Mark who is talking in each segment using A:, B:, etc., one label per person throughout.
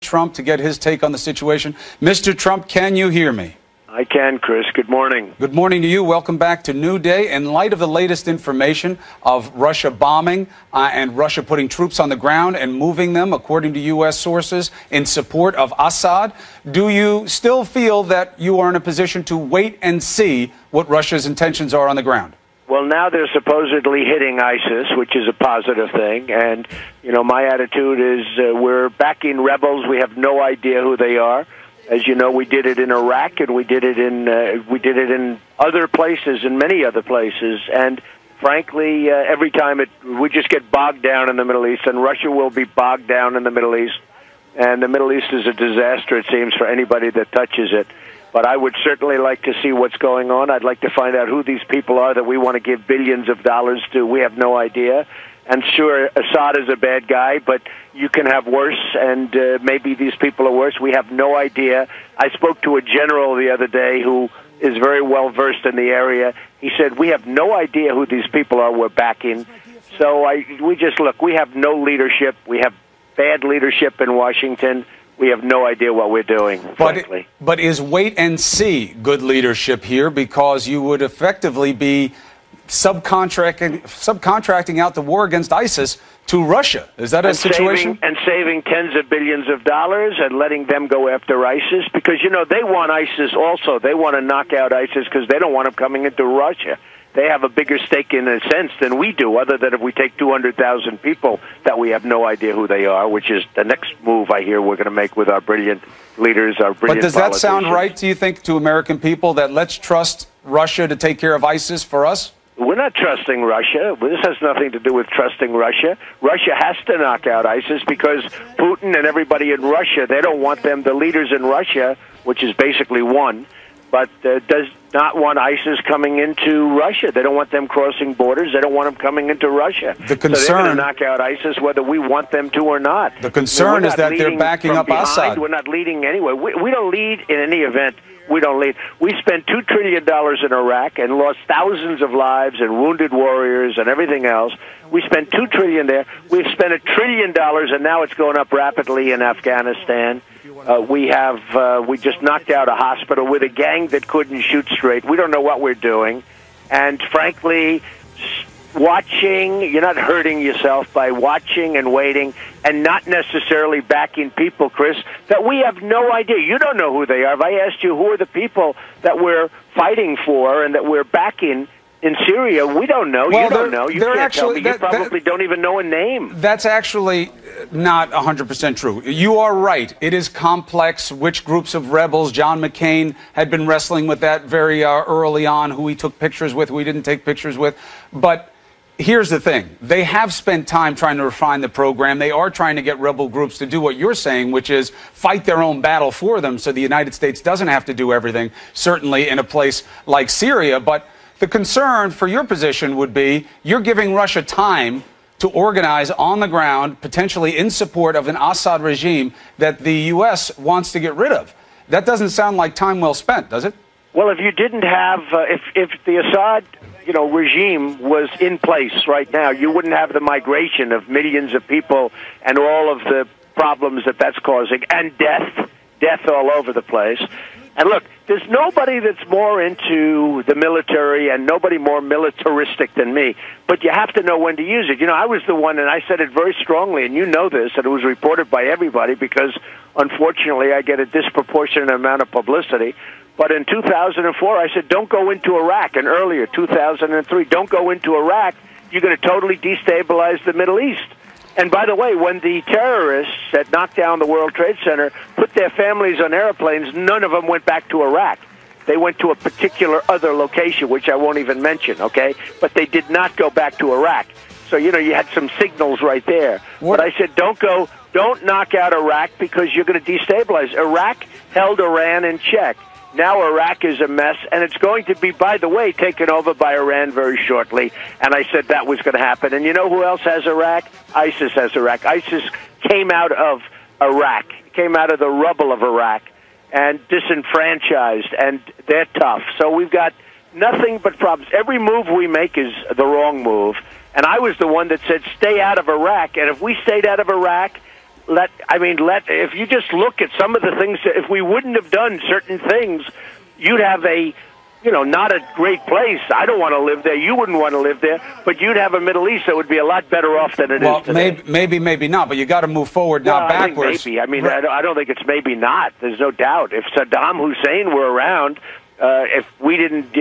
A: Trump to get his take on the situation. Mr. Trump, can you hear me?
B: I can, Chris. Good morning.
A: Good morning to you. Welcome back to New Day. In light of the latest information of Russia bombing and Russia putting troops on the ground and moving them, according to U.S. sources, in support of Assad, do you still feel that you are in a position to wait and see what Russia's intentions are on the ground?
B: Well, now they're supposedly hitting ISIS, which is a positive thing. And, you know, my attitude is we're backing rebels. We have no idea who they are. As you know, we did it in Iraq, and we did it in other places, in many other places. And frankly, every time we just get bogged down in the Middle East, and Russia will be bogged down in the Middle East. And the Middle East is a disaster, it seems, for anybody that touches it. But I would certainly like to see what's going on. I'd like to find out who these people are that we want to give billions of dollars to. We have no idea. And sure, Assad is a bad guy, but you can have worse, and maybe these people are worse. We have no idea. I spoke to a general the other day who is very well versed in the area. He said, we have no idea who these people are we're backing. So we just look, we have no leadership. We have bad leadership in Washington. We have no idea what we're doing, frankly.
A: But is wait and see good leadership here? Because you would effectively be subcontracting out the war against ISIS to Russia. Is that a situation?
B: Saving tens of billions of dollars and letting them go after ISIS, because, you know, they want ISIS also. They want to knock out ISIS because they don't want them coming into Russia. They have a bigger stake in a sense than we do, other than if we take 200,000 people that we have no idea who they are, which is the next move I hear we're going to make with our brilliant leaders, our brilliant
A: politicians. But does that sound right, do you think, to American people, that let's trust Russia to take care of ISIS for us?
B: We're not trusting Russia. This has nothing to do with trusting Russia. Russia has to knock out ISIS because Putin and everybody in Russia, they don't want them, the leaders in Russia, which is basically one, but does not want ISIS coming into Russia. They don't want them crossing borders. They don't want them coming into Russia.
A: The concern,
B: so they're going to knock out ISIS whether we want them to or not.
A: The concern is that they're backing up Assad.
B: We're not leading anywhere. We don't lead in any event. We don't lead. We spent $2 trillion in Iraq and lost thousands of lives and wounded warriors and everything else. We spent $2 trillion there. We've spent $1 trillion, and now it's going up rapidly in Afghanistan. We just knocked out a hospital with a gang that couldn't shoot straight. We don't know what we're doing. And frankly, watching, you're not hurting yourself by watching and waiting and not necessarily backing people, Chris, that we have no idea. You don't know who they are. If I asked you who are the people that we're fighting for and that we're backing in Syria, we don't know.
A: Well,
B: you don't know. You can't tell me. You probably don't even know a name.
A: That's actually not 100% true. You are right. It is complex. Which groups of rebels? John McCain had been wrestling with that very early on, who he took pictures with, who he didn't take pictures with. But here's the thing. They have spent time trying to refine the program. They are trying to get rebel groups to do what you're saying, which is fight their own battle for them so the United States doesn't have to do everything, certainly in a place like Syria. But the concern for your position would be you're giving Russia time to organize on the ground, potentially in support of an Assad regime that the U.S. wants to get rid of. That doesn't sound like time well spent, does it?
B: Well, if you didn't have, if the Assad regime was in place right now, you wouldn't have the migration of millions of people and all of the problems that that's causing, and death all over the place. And look, there's nobody that's more into the military and nobody more militaristic than me, but you have to know when to use it. You know, I was the one, and I said it very strongly, and you know this, and it was reported by everybody because, unfortunately, I get a disproportionate amount of publicity. But in 2004, I said, don't go into Iraq. And earlier, 2003, don't go into Iraq. You're going to totally destabilize the Middle East. And by the way, when the terrorists that knocked down the World Trade Center put their families on airplanes, none of them went back to Iraq. They went to a particular other location, which I won't even mention, okay? But they did not go back to Iraq. So, you know, you had some signals right there. But I said, don't knock out Iraq because you're going to destabilize. Iraq held Iran in check. Now Iraq is a mess, and it's going to be, by the way, taken over by Iran very shortly. And I said that was going to happen. And you know who else has Iraq? ISIS has Iraq. ISIS came out of Iraq, came out of the rubble of Iraq, and disenfranchised, and they're tough. So we've got nothing but problems. Every move we make is the wrong move. And I was the one that said, stay out of Iraq. And if we stayed out of Iraq, if you just look at some of the things, if we wouldn't have done certain things, you'd have not a great place. I don't want to live there. You wouldn't want to live there, but you'd have a Middle East that would be a lot better off than it is today.
A: Maybe not, but you got to move forward, not backwards.
B: I think maybe. I mean, I don't think it's maybe not. There's no doubt. If Saddam Hussein were around, if we didn't,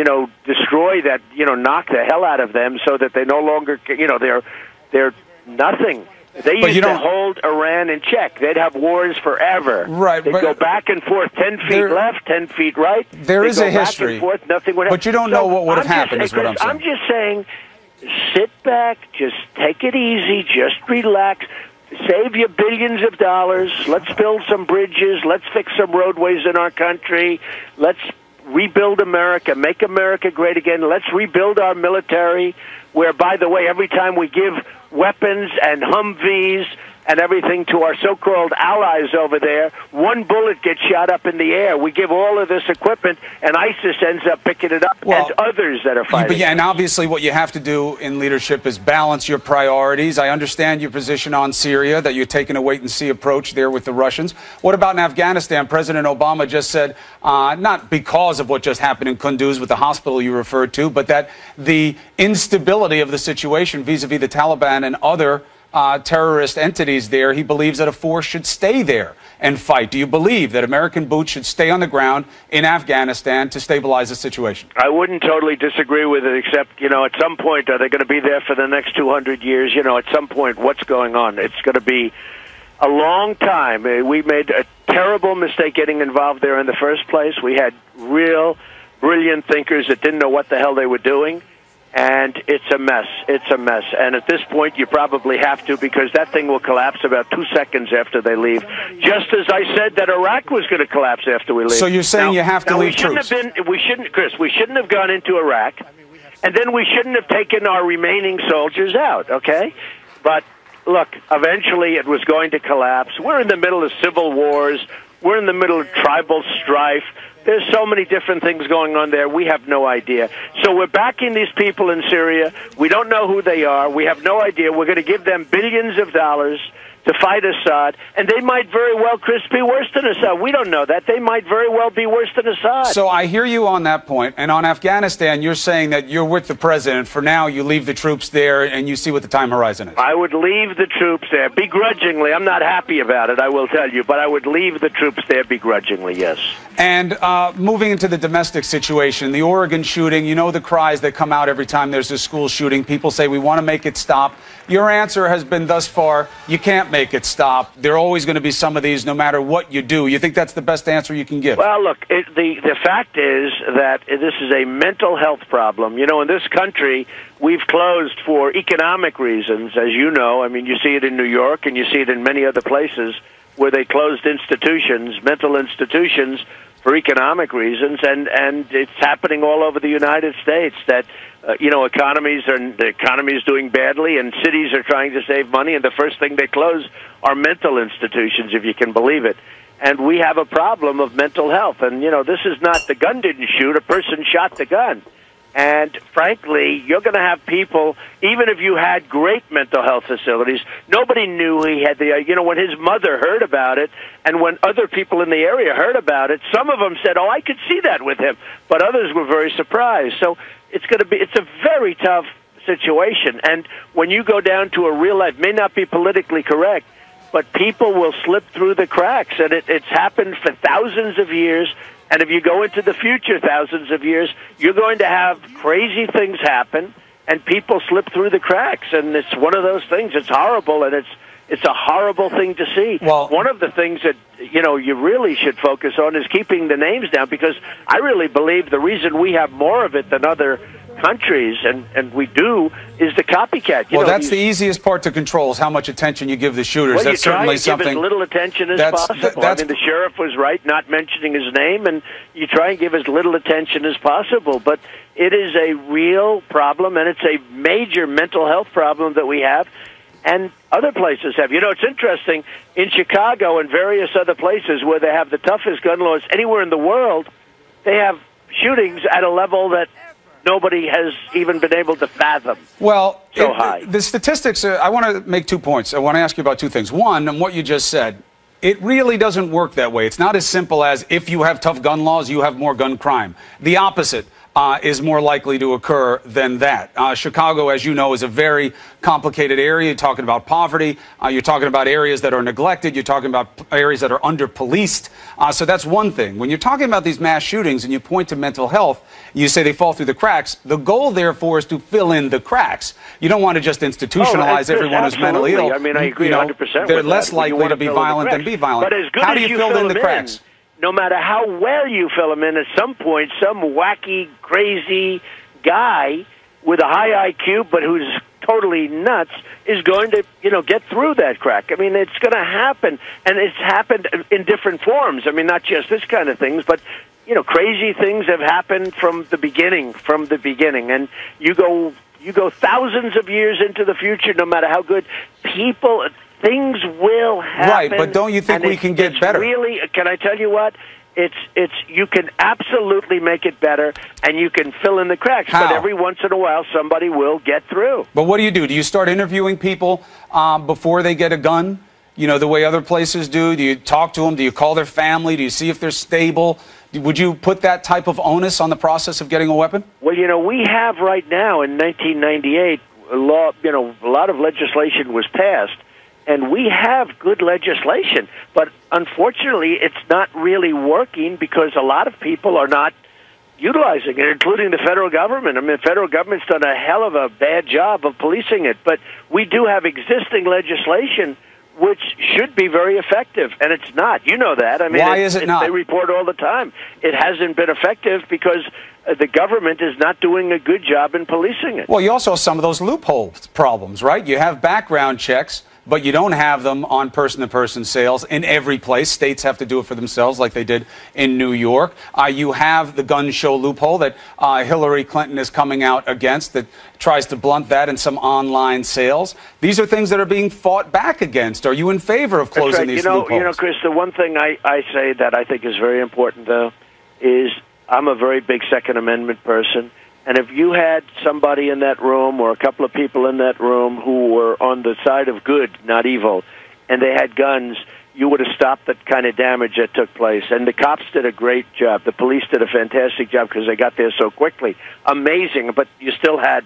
B: destroy that, knock the hell out of them so that they no longer, they're nothing. They used to hold Iran in check. They'd have wars forever.
A: Right.
B: They'd go back and forth, 10 feet left, 10 feet right.
A: There is a history.
B: Back and forth, nothing would happen.
A: But you don't know what would have happened, is what I'm saying.
B: I'm just saying, sit back, just take it easy, just relax. Save you billions of dollars. Let's build some bridges. Let's fix some roadways in our country. Let's rebuild America, make America great again. Let's rebuild our military, where, by the way, every time we give weapons and Humvees and everything to our so-called allies over there, one bullet gets shot up in the air. We give all of this equipment, and ISIS ends up picking it up, and others that are fighting.
A: And obviously what you have to do in leadership is balance your priorities. I understand your position on Syria, that you're taking a wait-and-see approach there with the Russians. What about in Afghanistan? President Obama just said, not because of what just happened in Kunduz with the hospital you referred to, but that the instability of the situation vis-a-vis the Taliban and other terrorist entities there, he believes that a force should stay there and fight. Do you believe that American boots should stay on the ground in Afghanistan to stabilize the situation?
B: I wouldn't totally disagree with it, except, at some point, are they going to be there for the next 200 years? At some point, what's going on? It's going to be a long time. We made a terrible mistake getting involved there in the first place. We had real brilliant thinkers that didn't know what the hell they were doing. And it's a mess. It's a mess. And at this point, you probably have to, because that thing will collapse about 2 seconds after they leave. Just as I said that Iraq was going to collapse after we leave.
A: So you're saying you have to leave troops?
B: We shouldn't have gone into Iraq, and then we shouldn't have taken our remaining soldiers out, okay? But, look, eventually it was going to collapse. We're in the middle of civil wars. We're in the middle of tribal strife. There's so many different things going on there. We have no idea. So we're backing these people in Syria. We don't know who they are. We have no idea. We're going to give them billions of dollars to fight Assad, and they might very well, Chris, be worse than Assad. We don't know that. They might very well be worse than Assad.
A: So I hear you on that point. And on Afghanistan, you're saying that you're with the president. For now, you leave the troops there, and you see what the time horizon is.
B: I would leave the troops there begrudgingly. I'm not happy about it, I will tell you, but I would leave the troops there begrudgingly, yes.
A: And moving into the domestic situation, the Oregon shooting, you know the cries that come out every time there's a school shooting. People say, we want to make it stop. Your answer has been thus far, you can't make it stop. There are always going to be some of these no matter what you do. You think that's the best answer you can give?
B: Well, look, the fact is that this is a mental health problem. In this country, we've closed for economic reasons, as you know. I mean, you see it in New York and you see it in many other places where they closed institutions, mental institutions, for economic reasons, and it's happening all over the United States that the economy is doing badly, and cities are trying to save money, and the first thing they close are mental institutions, if you can believe it. And we have a problem of mental health, and this is not, the gun didn't shoot, a person shot the gun. And frankly, you're going to have people, even if you had great mental health facilities, nobody knew he had when his mother heard about it, and when other people in the area heard about it, some of them said, oh, I could see that with him, but others were very surprised. So it's a very tough situation. And when you go down to a real life, may not be politically correct, but people will slip through the cracks, and it's happened for thousands of years. And if you go into the future thousands of years, you're going to have crazy things happen, and people slip through the cracks. And it's one of those things. It's horrible, and it's a horrible thing to see.
A: Well,
B: one of the things that you really should focus on is keeping the names down, because I really believe the reason we have more of it than other countries, and we do, is the copycat.
A: That's the easiest part to control, is how much attention you give the shooters.
B: Well,
A: that's certainly something.
B: Give as little attention as possible. The sheriff was right not mentioning his name, and you try and give as little attention as possible. But it is a real problem, and it's a major mental health problem that we have, and other places have. It's interesting, in Chicago and various other places where they have the toughest gun laws anywhere in the world, they have shootings at a level that nobody has even been able to fathom.
A: Well,
B: high.
A: The statistics, I want to make 2 points. I want to ask you about 2 things. One, on what you just said, it really doesn't work that way. It's not as simple as if you have tough gun laws, you have more gun crime. The opposite is more likely to occur than that. Chicago, as you know, is a very complicated area. You're talking about poverty. You're talking about areas that are neglected. You're talking about areas that are under-policed. So that's one thing. When you're talking about these mass shootings and you point to mental health, you say they fall through the cracks. The goal, therefore, is to fill in the cracks. You don't want to just institutionalize everyone who's mentally ill.
B: I mean, I agree 100%.
A: They're less likely to be violent than be violent.
B: But as good
A: How do
B: as
A: you fill in the cracks?
B: No matter how well you fill them in, at some point, some wacky, crazy guy with a high IQ, but who's totally nuts, is going to, get through that crack. I mean, it's going to happen, and it's happened in different forms. I mean, not just this kind of things, but crazy things have happened from the beginning. And you go thousands of years into the future, no matter how good things will happen.
A: Right, but don't you think we can get better?
B: Really, can I tell you what? You can absolutely make it better, and you can fill in the cracks.
A: How?
B: But every once in a while, somebody will get through.
A: But what do? Do you start interviewing people before they get a gun? The way other places do? Do you talk to them? Do you call their family? Do you see if they're stable? Would you put that type of onus on the process of getting a weapon? Well,
B: we have right now in 1998 a lot of legislation was passed. And we have good legislation, but unfortunately it's not really working because a lot of people are not utilizing it, including the federal government. I mean, the federal government's done a hell of a bad job of policing it, but we do have existing legislation which should be very effective, and it's not. You know that. I mean,
A: why is it not?
B: They report all the time. It hasn't been effective because the government is not doing a good job in policing it.
A: Well, you also have some of those loophole problems, right? You have background checks, but you don't have them on person-to-person sales in every place. States have to do it for themselves like they did in New York. You have the gun show loophole that Hillary Clinton is coming out against that tries to blunt that in some online sales. These are things that are being fought back against. Are you in favor of closing these loopholes?
B: Chris, the one thing I say that I think is very important, though, is I'm a very big Second Amendment person. And if you had somebody in that room or a couple of people in that room who were on the side of good, not evil, and they had guns, you would have stopped the kind of damage that took place. And the cops did a great job. The police did a fantastic job because they got there so quickly. Amazing. But you still had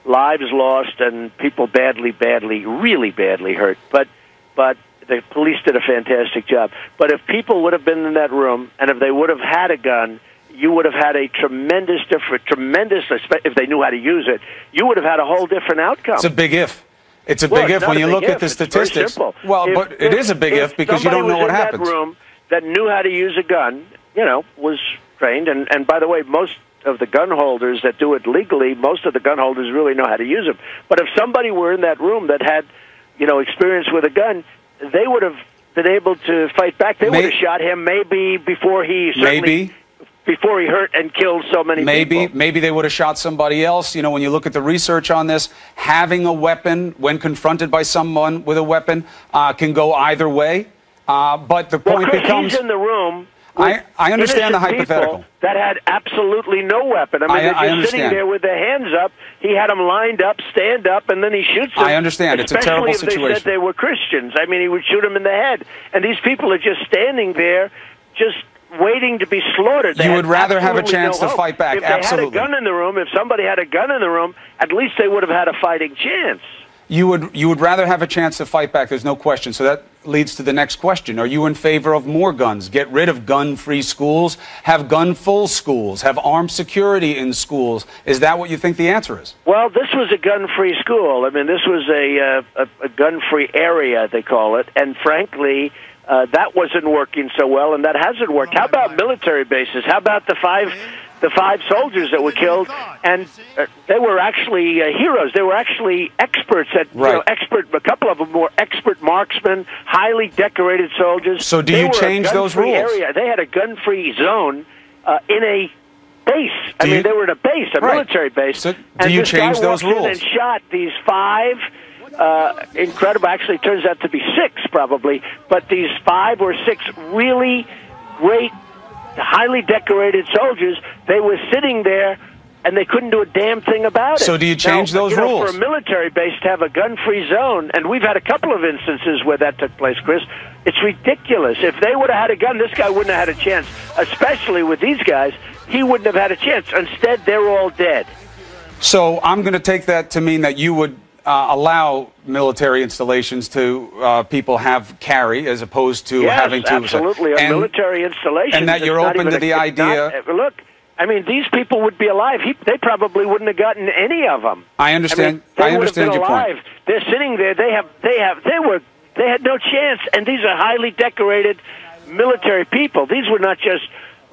B: lives lost and people really badly hurt. But the police did a fantastic job. But if people would have been in that room and if they would have had a gun, you would have had a tremendous, if they knew how to use it, you would have had a whole different outcome.
A: It's a big if. It's a big if when you look at the statistics. Well, but it is a big if because you don't know what happens.
B: That room that knew how to use a gun, was trained. And by the way, most of the gun holders that do it legally, most of the gun holders really know how to use them. But if somebody were in that room that had, experience with a gun, they would have been able to fight back. They would have shot him maybe before he before he hurt and killed so many people.
A: Maybe they would have shot somebody else. When you look at the research on this, having a weapon when confronted by someone with a weapon can go either way. But the point becomes...
B: he's in the room...
A: I understand the hypothetical.
B: That had absolutely no weapon. I mean, they're just sitting there with their hands up. He had them lined up, stand up, and then he shoots them.
A: I understand. It's a terrible situation.
B: Especially if they said they were Christians. I mean, he would shoot them in the head. And these people are just standing there, just waiting to be slaughtered.
A: You would rather have a chance to fight back.
B: If they had a gun in the room, if somebody had a gun in the room, at least they would have had a fighting chance.
A: You would rather have a chance to fight back. There's no question. So that leads to the next question. Are you in favor of more guns? Get rid of gun-free schools? Have gun-full schools? Have armed security in schools? Is that what you think the answer is?
B: Well, this was a gun-free school. I mean, this was a gun-free area, they call it. And frankly, that wasn't working so well, and that hasn't worked. How about military bases? How about the five soldiers that were killed? And they were actually heroes. They were actually experts at a couple of them were expert marksmen, highly decorated soldiers.
A: So do you change those rules?
B: Area. They had a gun-free zone in a base. I mean, they were in a base, a military base.
A: So do you change those rules?
B: And shot these 5. Incredible. Actually, it turns out to be 6, probably. But these 5 or 6 really great, highly decorated soldiers, they were sitting there and they couldn't do a damn thing about it.
A: So do you change those rules?
B: For a military base to have a gun-free zone, and we've had a couple of instances where that took place, Chris, it's ridiculous. If they would have had a gun, this guy wouldn't have had a chance, especially with these guys. He wouldn't have had a chance. Instead, they're all dead.
A: So I'm going to take that to mean that you would allow military installations to people have carry as opposed to having to...
B: Absolutely. A military installation.
A: And that you're open to the idea...
B: Look, I mean, these people would be alive. They probably wouldn't have gotten any of them.
A: I understand.
B: I mean,
A: I understand your point.
B: They're sitting there. They had no chance. And these are highly decorated military people. These were not just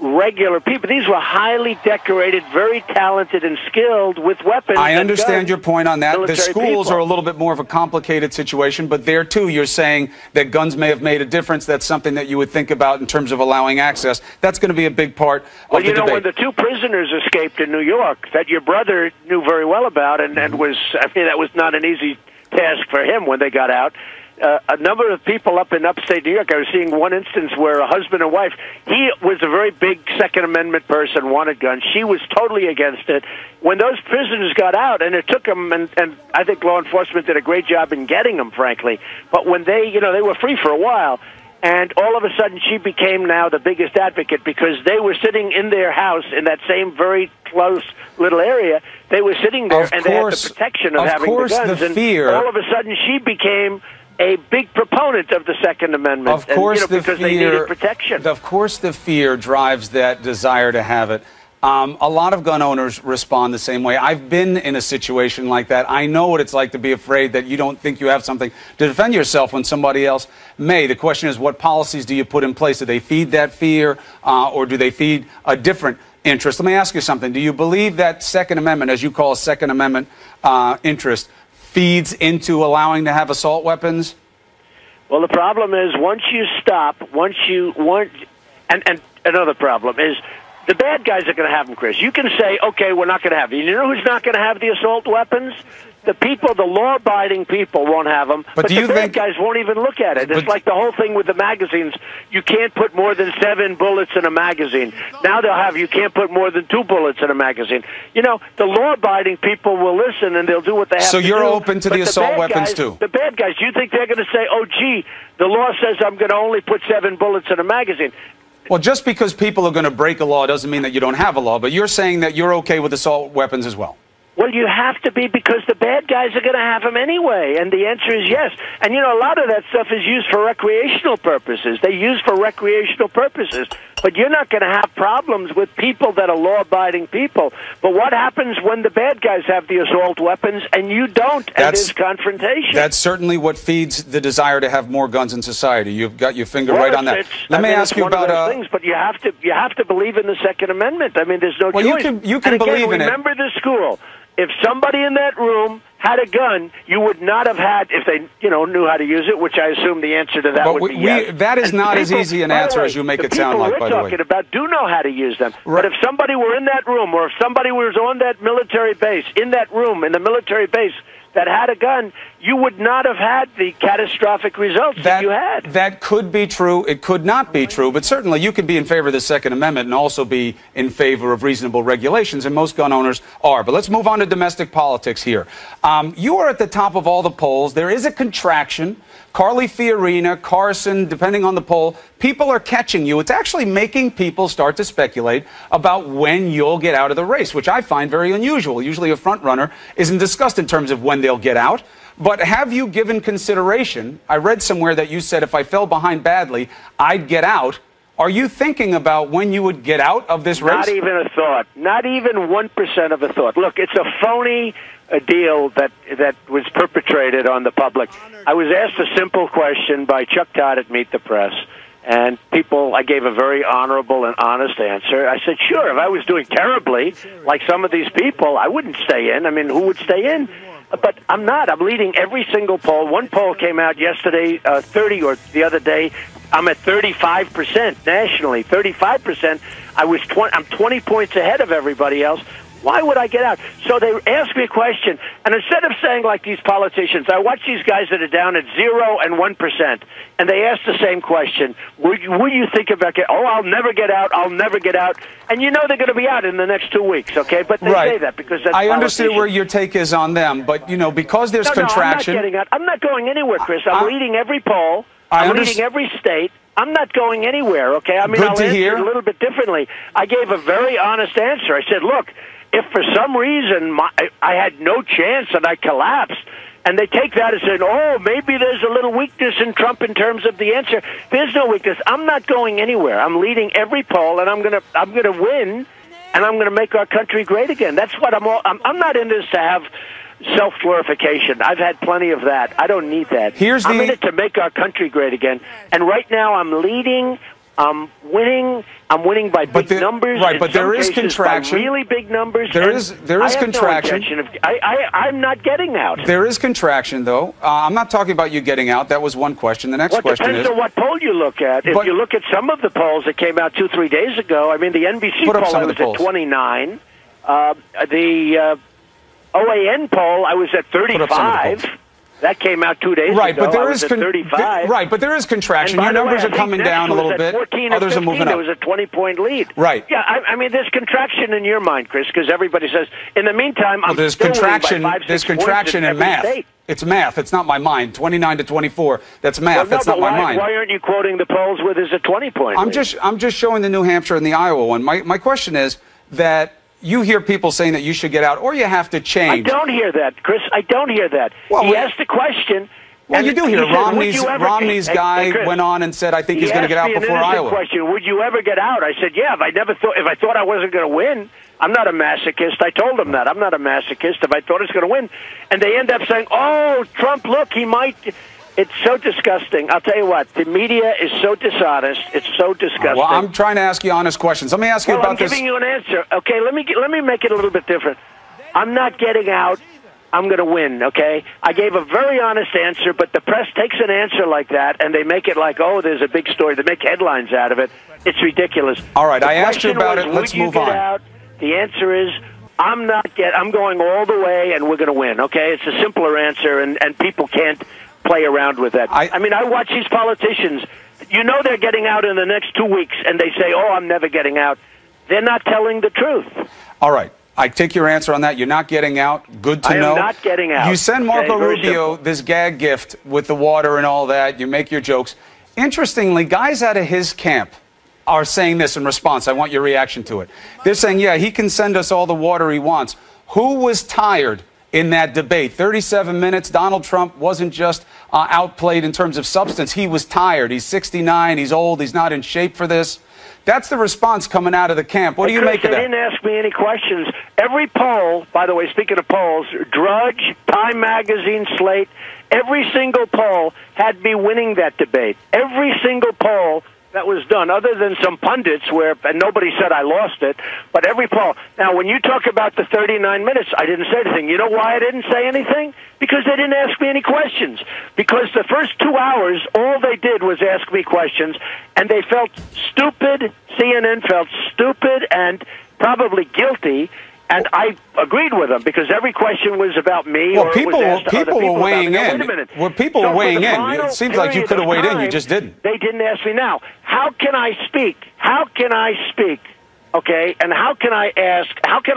B: regular people. These were highly decorated, very talented and skilled with weapons.
A: I understand your point on that. The schools
B: people
A: are a little bit more of a complicated situation, but there too you're saying that guns may have made a difference. That's something that you would think about in terms of allowing access. That's going to be a big part of the debate.
B: When the two prisoners escaped in New York that your brother knew very well about and was, I mean, that was not an easy task for him when they got out. A number of people up in upstate New York, I was seeing one instance where a husband and wife, he was a very big Second Amendment person, wanted guns. She was totally against it. When those prisoners got out, and it took them, and I think law enforcement did a great job in getting them, frankly, but when they were free for a while, and all of a sudden she became now the biggest advocate because they were sitting in their house in that same very close little area. They were sitting there, and they had the protection of having the guns, and all of a sudden she became a big proponent of the Second Amendment.
A: Of course,
B: because they needed protection.
A: Of course, the fear drives that desire to have it. A lot of gun owners respond the same way. I've been in a situation like that. I know what it's like to be afraid that you don't think you have something to defend yourself when somebody else may. The question is, what policies do you put in place? Do they feed that fear, or do they feed a different interest? Let me ask you something. Do you believe that Second Amendment, as you call a Second Amendment interest, feeds into allowing to have assault weapons?
B: Well, the problem is and another problem is the bad guys are going to have them, Chris. You can say, okay, we're not going to have them. You know who's not going to have the assault weapons? The people, the law-abiding people won't have them, but the bad guys won't even look at it. It's like the whole thing with the magazines. You can't put more than 7 bullets in a magazine. Now they'll have you can't put more than 2 bullets in a magazine. You know, the law-abiding people will listen and they'll do what they have to do.
A: So you're open to the assault weapons too?
B: The bad guys, you think they're going to say, oh, gee, the law says I'm going to only put 7 bullets in a magazine.
A: Well, just because people are going to break a law doesn't mean that you don't have a law, but you're saying that you're okay with assault weapons as well.
B: Well, you have to be because the bad guys are going to have them anyway, and the answer is yes. And, you know, a lot of that stuff is used for recreational purposes. They use for recreational purposes. But you're not going to have problems with people that are law-abiding people. But what happens when the bad guys have the assault weapons and you don't, and there's confrontation?
A: That's certainly what feeds the desire to have more guns in society. You've got your finger right on that.
B: Let me ask you about things, but you have to believe in the Second Amendment. I mean, there's no choice.
A: You can believe in it.
B: Remember the school. If somebody in that room had a gun, you would not have had, if they, knew how to use it, which I assume the answer to that would be yes.
A: That is not as easy an answer as you make it sound like, by the way.
B: The people we're talking about do know how to use them. Right. But if somebody were in that room, or if somebody was on that military base, in that room, in the military base, that had a gun, you would not have had the catastrophic results that you had.
A: That could be true. It could not be true. But certainly you could be in favor of the Second Amendment and also be in favor of reasonable regulations, and most gun owners are. But let's move on to domestic politics here. You are at the top of all the polls. There is a contraction. Carly Fiorina, Carson, depending on the poll, people are catching you. It's actually making people start to speculate about when you'll get out of the race, which I find very unusual. Usually a front runner isn't discussed in terms of when they'll get out. But have you given consideration? I read somewhere that you said if I fell behind badly, I'd get out. Are you thinking about when you would get out of this race?
B: Not even a thought. Not even 1% of a thought. Look, it's a phony deal that was perpetrated on the public. I was asked a simple question by Chuck Todd at Meet the Press, and I gave a very honorable and honest answer. I said, sure, if I was doing terribly, like some of these people, I wouldn't stay in. I mean, who would stay in? But I'm not. I'm leading every single poll. One poll came out yesterday, 30 or the other day. I'm at 35% nationally. 35%. I'm 20 points ahead of everybody else. Why would I get out? So they ask me a question, and instead of saying like these politicians, I watch these guys that are down at 0 and 1%, and they ask the same question, would you think about getting, oh, I'll never get out, I'll never get out, and you know they're going to be out in the next 2 weeks, okay? But they say that because that's
A: I understand where your take is on them, but, you know, because there's contraction.
B: I'm not getting out. I'm not going anywhere, Chris. I'm leading every poll. I'm leading every state. I'm not going anywhere, okay? I mean, I'll answer it a little bit differently. I gave a very honest answer. I said, look, if for some reason I had no chance and I collapsed, and they take that as saying, oh, maybe there's a little weakness in Trump in terms of the answer. There's no weakness. I'm not going anywhere. I'm leading every poll, and I'm gonna win, and I'm gonna make our country great again. That's what I'm not in this to have self-glorification. I've had plenty of that. I don't need that. I'm in it to make our country great again. And right now I'm leading, I'm winning by big numbers.
A: Right, but there is contraction.
B: By really big numbers.
A: There is contraction.
B: I'm not getting out.
A: There is contraction, though. I'm not talking about you getting out. That was one question. The next question is...
B: Depends on what poll you look at. If you look at some of the polls that came out 2-3 days ago, I mean, the NBC poll I was at 29. The OAN poll, I was at 35. That came out 2 days ago.
A: But there
B: I was at 35.
A: Right, but there is contraction. Your numbers are coming down a little bit. Others are moving up.
B: There was a 20-point lead.
A: Right.
B: Yeah, I mean, there's contraction in your mind, Chris, because everybody says, in the meantime, I'm
A: there's
B: still
A: contraction.
B: by 5, 6
A: there's contraction in math.
B: State.
A: It's math. It's not my mind. 29 to 24. That's math. That's not my mind.
B: Why aren't you quoting the polls where there's a 20-point lead?
A: I'm just showing the New Hampshire and the Iowa one. My question is that you hear people saying that you should get out, or you have to change.
B: I don't hear that, Chris. I don't hear that. Well, he asked the question.
A: Well, you do hear Romney's guy went on and said, "I think he's going to get out before Iowa."
B: Question: would you ever get out? I said, "Yeah." If I thought I wasn't going to win, I'm not a masochist. I told them that I'm not a masochist. If I thought I was going to win, and they end up saying, "Oh, Trump, look, he might." It's so disgusting. I'll tell you what. The media is so dishonest. It's so disgusting.
A: Well, I'm trying to ask you honest questions. Let me ask you about this.
B: I'm giving you an answer. Okay, let me make it a little bit different. I'm not getting out. I'm going to win, okay? I gave a very honest answer, but the press takes an answer like that, and they make it like, oh, there's a big story. They make headlines out of it. It's ridiculous.
A: All right, I asked you about it. Let's move on.
B: Out? The answer is, I'm going all the way, and we're going to win, okay? It's a simpler answer, and people can't play around with that. I mean, I watch these politicians. You know they're getting out in the next 2 weeks, and they say, oh, I'm never getting out. They're not telling the truth.
A: All right. I take your answer on that. You're not getting out. Good to know.
B: I'm not getting out.
A: You send Marco Rubio this gag gift with the water and all that. You make your jokes. Interestingly, guys out of his camp are saying this in response. I want your reaction to it. They're saying, yeah, he can send us all the water he wants. Who was tired in that debate? 37 minutes. Donald Trump wasn't just outplayed in terms of substance. He was tired. He's 69. He's old. He's not in shape for this. That's the response coming out of the camp. What do you make of that?
B: They didn't ask me any questions. Every poll, by the way, speaking of polls, Drudge, Time Magazine, Slate, every single poll had me winning that debate. Every single poll that was done, other than some pundits and nobody said I lost it, but every poll. Now, when you talk about the 39 minutes, I didn't say anything. You know why I didn't say anything? Because they didn't ask me any questions. Because the first 2 hours, all they did was ask me questions, and they felt stupid. CNN felt stupid and probably guilty. And I agreed with them because every question was about me.
A: Well, people were weighing in. Wait a minute. Well, people were weighing in. It seems like you could have weighed in. You just didn't.
B: They didn't ask me. Now, how can I speak? How can I speak? Okay, and how can I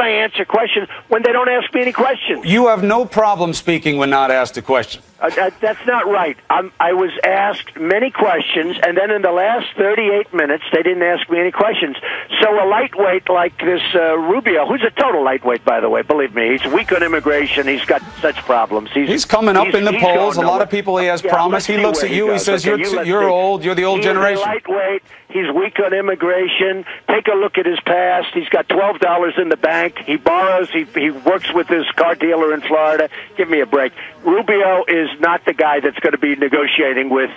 B: answer questions when they don't ask me any questions?
A: You have no problem speaking when not asked a question.
B: That's not right. I was asked many questions, and then in the last 38 minutes, they didn't ask me any questions. So a lightweight like this Rubio, who's a total lightweight, by the way, believe me, he's weak on immigration. He's got such problems. He's coming up in the polls. A lot of people he has promised. He looks at you. He says, you're old. You're the old generation. He's lightweight. He's weak on immigration. Take a look at his past. He's got $12 in the bank. He borrows. He works with his car dealer in Florida. Give me a break. Rubio is not the guy that's going to be negotiating with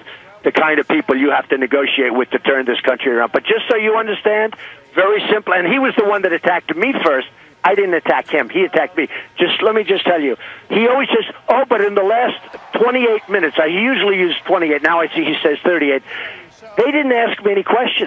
B: the kind of people you have to negotiate with to turn this country around. But just so you understand, very simple. And he was the one that attacked me first. I didn't attack him. He attacked me. Let me just tell you. He always says, oh, but in the last 28 minutes, he usually uses 28. Now I see he says 38. They didn't ask me any questions.